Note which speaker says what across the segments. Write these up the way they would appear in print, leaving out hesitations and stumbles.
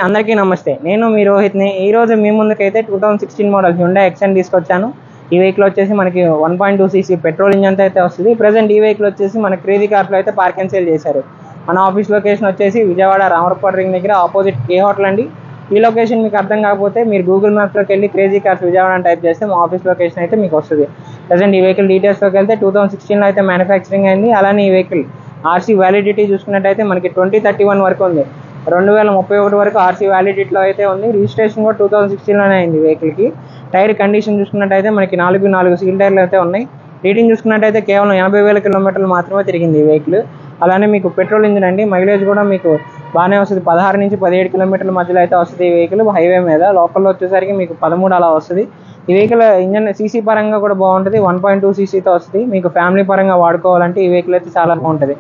Speaker 1: అందరికీ నమస్తే. నేను మీ రోహిత్ని. ఈరోజు మీ ముందుకైతే 2016 మోడల్ హ్యుండాయ్ ఎక్సెంట్ తీసుకొచ్చాను. ఈ వెహికల్ వచ్చేసి మనకి 1.2 cc పెట్రోల్ ఇంజన్తో అయితే వస్తుంది. ప్రజెంట్ ఈ వెహికల్ వచ్చేసి మన క్రేజీ కార్స్లో అయితే పార్క్ అండ్ సేల్ చేశారు. మన ఆఫీస్ లొకేషన్ వచ్చేసి విజయవాడ రామరపాడు రింగ్ దగ్గర ఆపోజిట్ కే హోటల్ అండి. ఈ లొకేషన్ మీకు అర్థం కాకపోతే మీరు గూగుల్ మ్యాప్స్లోకి వెళ్ళి క్రేజీ కార్స్ విజయవాడ అని టైప్ చేస్తే మా ఆఫీస్ లొకేషన్ అయితే మీకు వస్తుంది. ప్రజెంట్ ఈ వెహికల్ డీటెయిల్స్లోకి వెళ్తే 2016లో అయితే మ్యానుఫ్యాక్చరింగ్ అయింది. అలానే ఈ వెహికల్ ఆర్సీ వ్యాలిడిటీ చూసుకున్నట్టయితే మనకి 2031 వరకు ఉంది. 2031 వరకు ఆర్సీ వ్యాలిడిటీలో అయితే ఉంది. రిజిస్ట్రేషన్ కూడా 2016లోనే అయింది వెహికల్కి. టైర్ కండిషన్ చూసుకున్నట్టయితే మనకి 4 సీల్ టైర్లు అయితే ఉన్నాయి. రీడింగ్ చూసుకున్నట్టయితే కేవలం 80,000 కిలోమీటర్లు మాత్రమే తిరిగింది ఈ వెహికల్. అలానే మీకు పెట్రోల్ ఇంజిన్ అండి. మైలేజ్ కూడా మీకు బాగానే వస్తుంది. 16 నుంచి 17 కిలోమీటర్ల మధ్యలో అయితే వస్తుంది ఈ వెహికల్ హైవే మీద. లోకల్లో వచ్చేసరికి మీకు 13 అలా వస్తుంది. ఈ వెహికల్ ఇంజన్ సీసీ పరంగా కూడా బాగుంటుంది. 1.2 cc వస్తుంది. మీకు ఫ్యామిలీ పరంగా వాడుకోవాలంటే ఈ వెహికల్ అయితే చాలా బాగుంటుంది.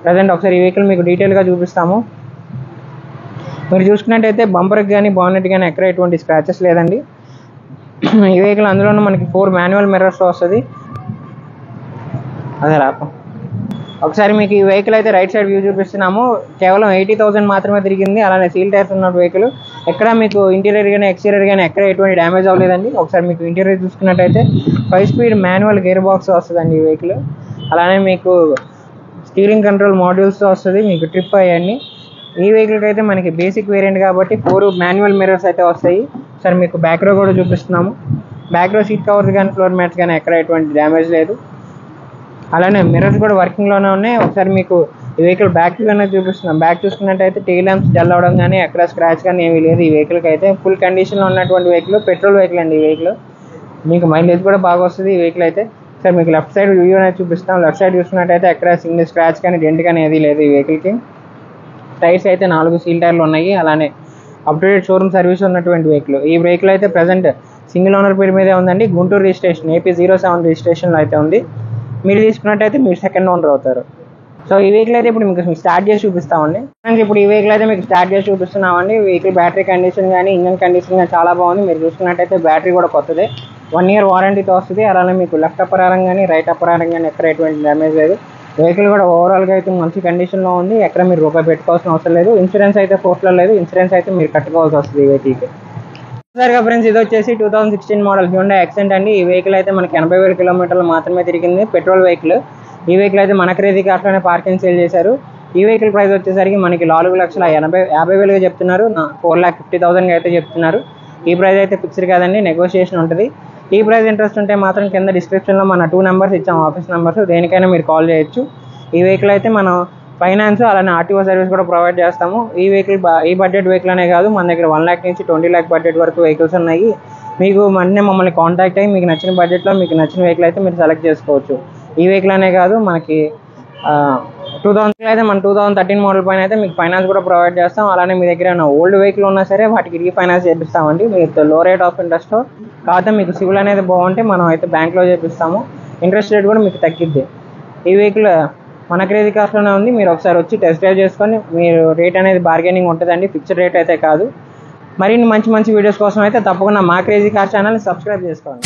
Speaker 1: ప్రజెంట్ ఒకసారి ఈ వెహికల్ మీకు డీటెయిల్గా చూపిస్తాము. మీరు చూసుకున్నట్టయితే బంపర్కి కానీ బానెట్ కానీ ఎక్కడ ఎటువంటి స్క్రాచెస్ లేదండి. ఈ వెహికల్ అందులోనూ మనకి 4 మాన్యువల్ మిర్రర్స్తో వస్తుంది. అదే రాప ఒకసారి మీకు ఈ వెహికల్ అయితే రైట్ సైడ్ వ్యూ చూపిస్తున్నాము. కేవలం 80,000 మాత్రమే తిరిగింది. అలానే సీల్ టైర్స్ ఉన్న వెహికల్. ఎక్కడ మీకు ఇంటీరియర్ కానీ ఎక్స్టీరియర్ కానీ ఎక్కడ ఎటువంటి డ్యామేజ్ అవ్వలేదండి. ఒకసారి మీకు ఇంటీరియర్ చూసుకున్నట్టయితే 5 స్పీడ్ మాన్యువల్ గేర్ బాక్స్ వస్తుందండి ఈ వెహికల్. అలానే మీకు స్టీరింగ్ కంట్రోల్ మాడ్యూల్స్తో వస్తుంది. మీకు ట్రిప్ అయ్యాన్ని ఈ వెహికల్కి అయితే మనకి బేసిక్ వేరియంట్ కాబట్టి 4 మాన్యువల్ మిర్రర్స్ అయితే వస్తాయి. సరే మీకు బ్యాక్ రో కూడా చూపిస్తున్నాము. బ్యాక్ రో సీట్ కవర్స్ కానీ ఫ్లోర్ మ్యాట్స్ కానీ ఎక్కడ ఎటువంటి డ్యామేజ్ లేదు. అలానే మిర్రర్స్ కూడా వర్కింగ్లోనే ఉన్నాయి. ఒకసారి మీకు ఈ వెహికల్ బ్యాక్ అనేది చూపిస్తున్నాం. బ్యాక్ చూసుకున్నట్టయితే టెయిల్ ల్యాంప్స్ డల్ అవ్వడం కానీ ఎక్కడ స్క్రాచ్ కానీ ఏమీ లేదు. ఈ వెహికల్కి అయితే ఫుల్ కండిషన్లో ఉన్నటువంటి వెహికల్. పెట్రోల్ వెహికల్ అండి ఈ వెహికల్. మీకు మైలేజ్ కూడా బాగా వస్తుంది ఈ వెహికల్ అయితే. సరే మీకు లెఫ్ట్ సైడ్ వ్యూ అనేది చూపిస్తాం. లెఫ్ట్ సైడ్ చూసుకున్నట్టయితే ఎక్కడ సింగిల్ స్క్రాచ్ కానీ డెంట్ కానీ ఏది లేదు ఈ వెహికల్కి. టైర్స్ అయితే 4 సీల్ టైర్లు ఉన్నాయి. అలానే అప్డేటెడ్ షోరూమ్ సర్వీస్ ఉన్నటువంటి వెహికల్. ఈ వెహికల్ అయితే ప్రజెంట్ సింగిల్ ఓనర్ పేరు మీదే ఉందండి. గుంటూరు రిజిస్ట్రేషన్ AP 07 రిజిస్ట్రేషన్లో అయితే ఉంది. మీరు తీసుకున్నట్టయితే మీరు సెకండ్ ఓనర్ అవుతారు. సో ఈ వెహికల్ అయితే ఇప్పుడు మీకు స్టార్ట్ చేసి చూపిస్తామండి. ఇప్పుడు ఈ వెహికల్ అయితే మీకు స్టార్ట్ చేసి చూపిస్తున్నామండి. వెహికల్ బ్యాటరీ కండిషన్ కానీ ఇంజన్ కండిషన్ కానీ చాలా బాగుంది. మీరు చూసుకున్నట్టయితే బ్యాటరీ కూడా కొత్తదే. 1 year వారంటీతో వస్తుంది. అలానే మీకు లెఫ్ట్ అప్పర్ ఆరం కానీ రైట్ అప్పర్ ఆరం కానీ ఎక్కడ ఎటువంటి డ్యామేజ్ లేదు. వెహికల్ కూడా ఓవరాల్గా అయితే మంచి కండిషన్లో ఉంది. ఎక్కడ మీరు రూపాయి పెట్టుకోవాల్సిన అవసరం లేదు. ఇన్సూరెన్స్ అయితే ఫోర్స్లో లేదు. ఇన్సూరెన్స్ అయితే మీరు కట్టుకోవాల్సి వస్తుంది ఈ వెహికల్కి. సరిగా ఫ్రెండ్స్ ఇది వచ్చేసి 2016 మోడల్ హ్యుండాయ్ ఎక్సెంట్ అండి. ఈ వెహికల్ అయితే మనకి 80,000 కిలోమీటర్లు మాత్రమే తిరిగింది. Petrol vehicle. ఈ వెహికల్ అయితే మన క్రేజీ కార్స్లోనే పార్క్ అండ్ సేల్ చేశారు. ఈ వెహికల్ ప్రైస్ వచ్చేసరికి మనకి 4,50,000 చెప్తున్నారు. 4,50,000 అయితే చెప్తున్నారు. ఈ ప్రైస్ అయితే ఫిక్స్డ్ కాదండి, నెగోషియేషన్ ఉంటుంది. ఈ ప్రైస్ ఇంట్రెస్ట్ ఉంటే మాత్రం కింద డిస్క్రిప్షన్లో మన 2 నెంబర్స్ ఇచ్చాము, ఆఫీస్ నెంబర్స్. దేనికైనా మీరు కాల్ చేయొచ్చు. ఈ వెహికల్ అయితే మనం ఫైనాన్స్ అలానే ఆర్టీఓ సర్వీస్ కూడా ప్రొవైడ్ చేస్తాము. ఈ వెహికల్ ఈ బడ్జెట్ వెహికల్ అనే కాదు, మన దగ్గర 1 lakh నుంచి 20 lakh బడ్జెట్ వరకు వెహికల్స్ ఉన్నాయి. మీకు మమ్మల్ని కాంటాక్ట్ అయ్యి మీకు నచ్చిన బడ్జెట్లో మీకు నచ్చిన వెహికల్ అయితే మీరు సెలెక్ట్ చేసుకోవచ్చు. ఈ వెహికల్ అనే కాదు, మనకి 2000 అయితే మన 2013 మోడల్ పైన అయితే మీకు ఫైనాన్స్ కూడా ప్రొవైడ్ చేస్తాం. అలానే మీ దగ్గర ఓల్డ్ వెహికల్ ఉన్నా సరే వాటికి రీఫైనాన్స్ చేపిస్తామండి. మీకు లో రేట్ ఆఫ్ ఇంట్రెస్ట్. కాకపోతే మీకు సివిల్ అనేది బాగుంటే మనం అయితే బ్యాంక్లో చేపిస్తాము. ఇంట్రెస్ట్ రేట్ కూడా మీకు తగ్గిద్ది. ఈ వెహికల్ మన క్రేజీ కార్స్లోనే ఉంది. మీరు ఒకసారి వచ్చి టెస్ట్ డ్రైవ్ చేసుకొని మీరు రేట్ అనేది బార్గెనింగ్ ఉంటుందండి, ఫిక్స్డ్ రేట్ అయితే కాదు. మరిన్ని మంచి వీడియోస్ కోసం అయితే తప్పకుండా మా క్రేజీ కార్ ఛానల్ని సబ్స్క్రైబ్ చేసుకోండి.